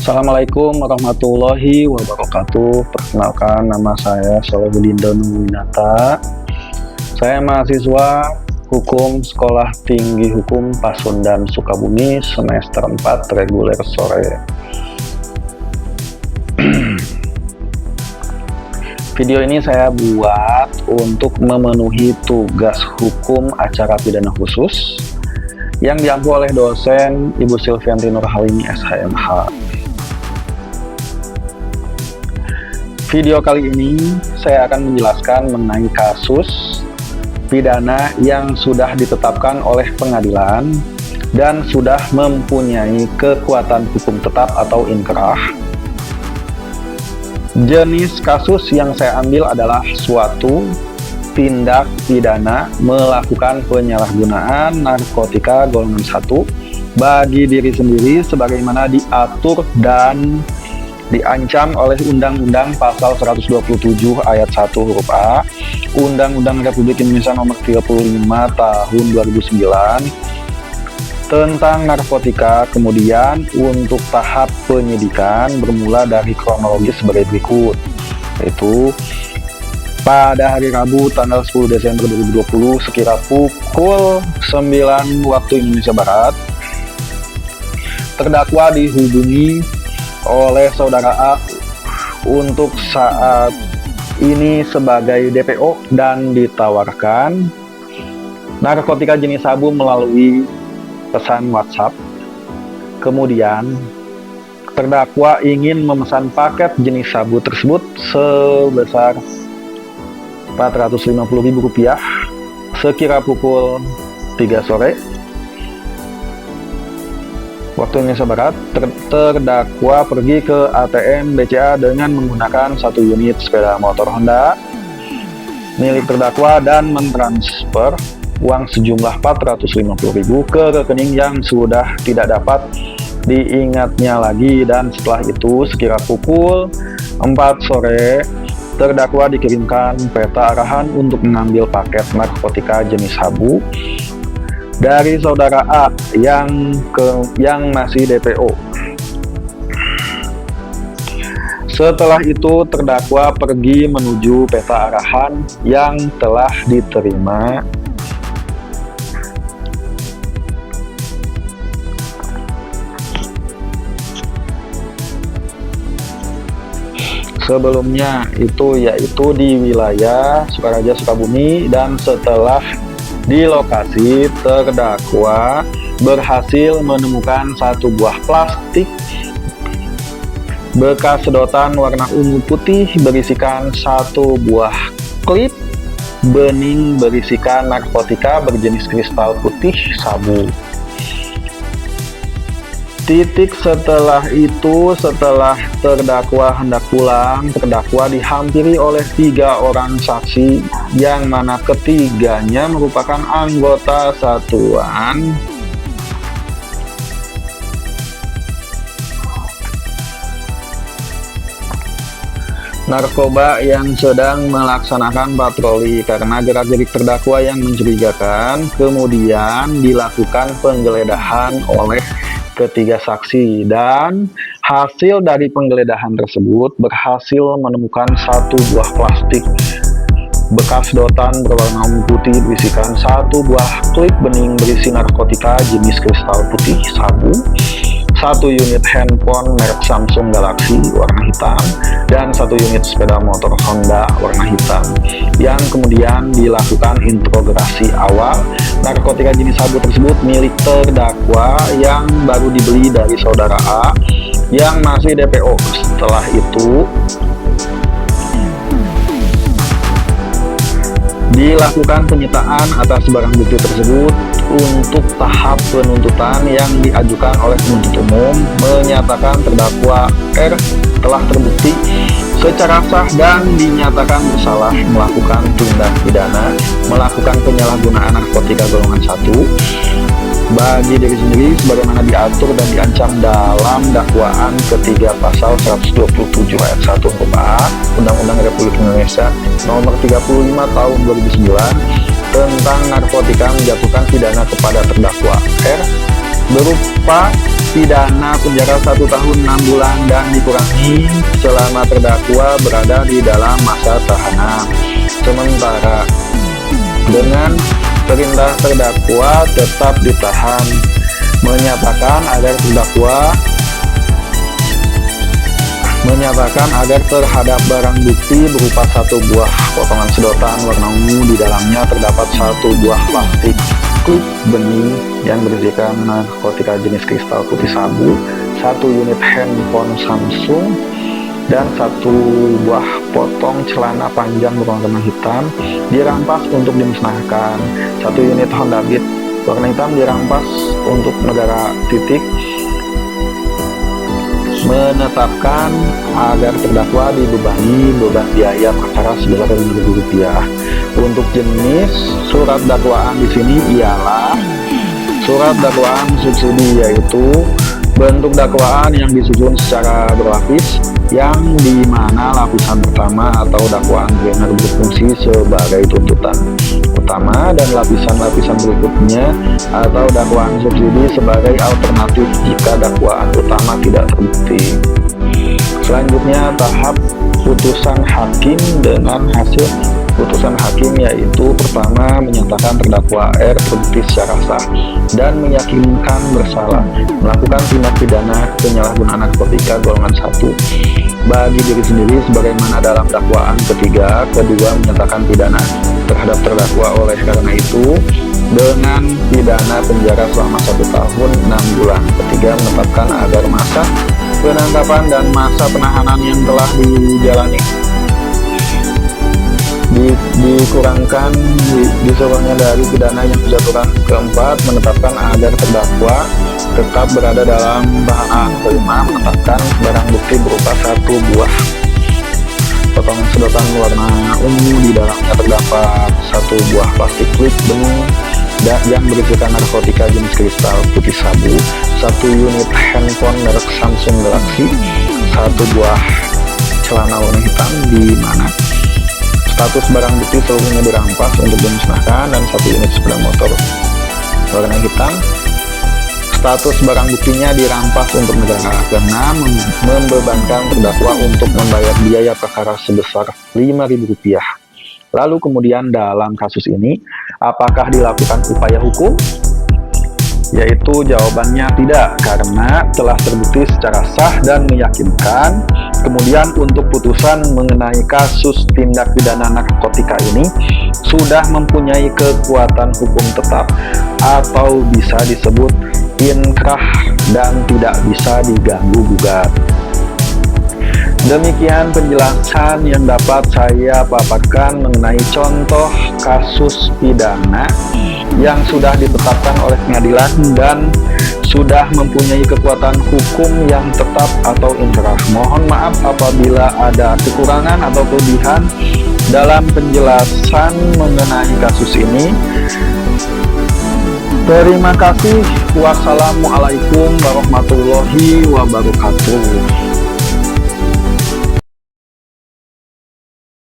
Assalamualaikum warahmatullahi wabarakatuh. Perkenalkan, nama saya Solehudin Winata. Saya mahasiswa Hukum Sekolah Tinggi Hukum Pasundan Sukabumi semester 4 reguler sore. Video ini saya buat untuk memenuhi tugas hukum acara pidana khusus yang diampu oleh dosen Ibu Silvianti Nurhalini SHMH. Video kali ini saya akan menjelaskan mengenai kasus pidana yang sudah ditetapkan oleh pengadilan dan sudah mempunyai kekuatan hukum tetap atau inkrah. Jenis kasus yang saya ambil adalah suatu tindak pidana melakukan penyalahgunaan narkotika golongan 1 bagi diri sendiri sebagaimana diatur dan diancam oleh Undang-Undang Pasal 127 Ayat 1 huruf A Undang-Undang Republik Indonesia Nomor 35 Tahun 2009 tentang narkotika. Kemudian untuk tahap penyidikan bermula dari kronologis sebagai berikut, yaitu pada hari Rabu tanggal 10 Desember 2020 sekira pukul 9 waktu Indonesia Barat, terdakwa dihubungi oleh saudara A untuk saat ini sebagai DPO dan ditawarkan narkotika jenis sabu melalui pesan WhatsApp. Kemudian terdakwa ingin memesan paket jenis sabu tersebut sebesar Rp450.000 sekira pukul 3 sore waktu Indonesia Barat. Terdakwa pergi ke ATM BCA dengan menggunakan 1 unit sepeda motor Honda milik terdakwa dan mentransfer uang sejumlah Rp450.000 ke rekening yang sudah tidak dapat diingatnya lagi. Dan setelah itu sekira pukul 4 sore terdakwa dikirimkan peta arahan untuk mengambil paket narkotika jenis sabu dari saudara A yang masih DPO. Setelah itu terdakwa pergi menuju peta arahan yang telah diterima. Sebelumnya yaitu di wilayah Sukaraja, Sukabumi, dan setelah di lokasi terdakwa berhasil menemukan 1 buah plastik bekas sedotan warna ungu putih berisikan 1 buah klip bening berisikan narkotika berjenis kristal putih sabu. Setelah itu, setelah terdakwa hendak pulang, terdakwa dihampiri oleh 3 orang saksi yang mana ketiganya merupakan anggota satuan narkoba yang sedang melaksanakan patroli. Karena gerak-gerik terdakwa yang mencurigakan, kemudian dilakukan penggeledahan oleh ketiga saksi, dan hasil dari penggeledahan tersebut berhasil menemukan 1 buah plastik bekas sedotan berwarna ungu putih berisikan 1 buah klip bening berisi narkotika jenis kristal putih sabu, 1 unit handphone merek Samsung Galaxy warna hitam, dan 1 unit sepeda motor Honda warna hitam, yang kemudian dilakukan interogasi awal. Narkotika jenis sabu tersebut milik terdakwa yang baru dibeli dari saudara A yang masih DPO. Setelah itu dilakukan penyitaan atas barang bukti tersebut. Untuk tahap penuntutan yang diajukan oleh penuntut umum menyatakan terdakwa R telah terbukti secara sah dan dinyatakan bersalah melakukan tindak pidana melakukan penyalahgunaan narkotika golongan 1 bagi diri sendiri sebagaimana diatur dan diancam dalam dakwaan ketiga pasal 127 ayat 1 huruf A Undang-Undang Republik Indonesia Nomor 35 Tahun 2009 tentang narkotika, menjatuhkan pidana kepada terdakwa R berupa pidana penjara 1 tahun 6 bulan dan dikurangi selama terdakwa berada di dalam masa tahanan sementara dengan perintah terdakwa tetap ditahan, menyatakan agar terhadap barang bukti berupa 1 buah potongan sedotan warna ungu, di dalamnya terdapat 1 buah plastik klip bening yang berisikan narkotika jenis kristal putih sabu, 1 unit handphone Samsung, dan 1 buah potong celana panjang berwarna hitam dirampas untuk dimusnahkan. 1 unit Honda Beat warna hitam dirampas untuk negara titik. Menetapkan agar terdakwa dibebani beban biaya perkara sebesar Rp5.000. Untuk jenis surat dakwaan di sini ialah surat dakwaan subsidi, yaitu bentuk dakwaan yang disusun secara berlapis, yang dimana lapisan pertama atau dakwaan primer berfungsi sebagai tuntutan utama dan lapisan-lapisan berikutnya atau dakwaan subsidi sebagai alternatif jika dakwaan utama tidak terbukti. Selanjutnya tahap putusan hakim dengan hasil putusan hakim, yaitu pertama menyatakan terdakwa R terbukti secara sah dan meyakinkan bersalah melakukan tindak pidana penyalahgunaan narkotika golongan 1 bagi diri sendiri sebagaimana dalam dakwaan ketiga. Kedua, menyatakan pidana terhadap terdakwa oleh karena itu dengan pidana penjara selama 1 tahun 6 bulan. Ketiga, menetapkan agar masa penangkapan dan masa penahanan yang telah dijalani dikurangkan diseluruhnya dari pidana yang dijatuhkan. Keempat, menetapkan agar terdakwa tetap berada dalam tahanan. Kelima, menetapkan barang bukti berupa 1 buah potongan sedotan warna ungu, di dalamnya terdapat 1 buah plastik klip bening yang berisikan narkotika jenis kristal putih sabu, 1 unit handphone merek Samsung Galaxy, 1 buah celana warna hitam di mana status barang bukti seluruhnya dirampas untuk dimusnahkan, dan 1 unit sepeda motor warna hitam status barang buktinya dirampas untuk negara. Keenam, membebankan terdakwa untuk membayar biaya perkara sebesar Rp5.000. Lalu kemudian dalam kasus ini apakah dilakukan upaya hukum? Yaitu jawabannya tidak, karena telah terbukti secara sah dan meyakinkan. Kemudian untuk putusan mengenai kasus tindak pidana narkotika ini sudah mempunyai kekuatan hukum tetap atau bisa disebut inkrah dan tidak bisa diganggu gugat. Demikian penjelasan yang dapat saya paparkan mengenai contoh kasus pidana yang sudah ditetapkan oleh pengadilan dan sudah mempunyai kekuatan hukum yang tetap atau inkrah. Mohon maaf apabila ada kekurangan atau kelebihan dalam penjelasan mengenai kasus ini. Terima kasih. Wassalamualaikum warahmatullahi wabarakatuh.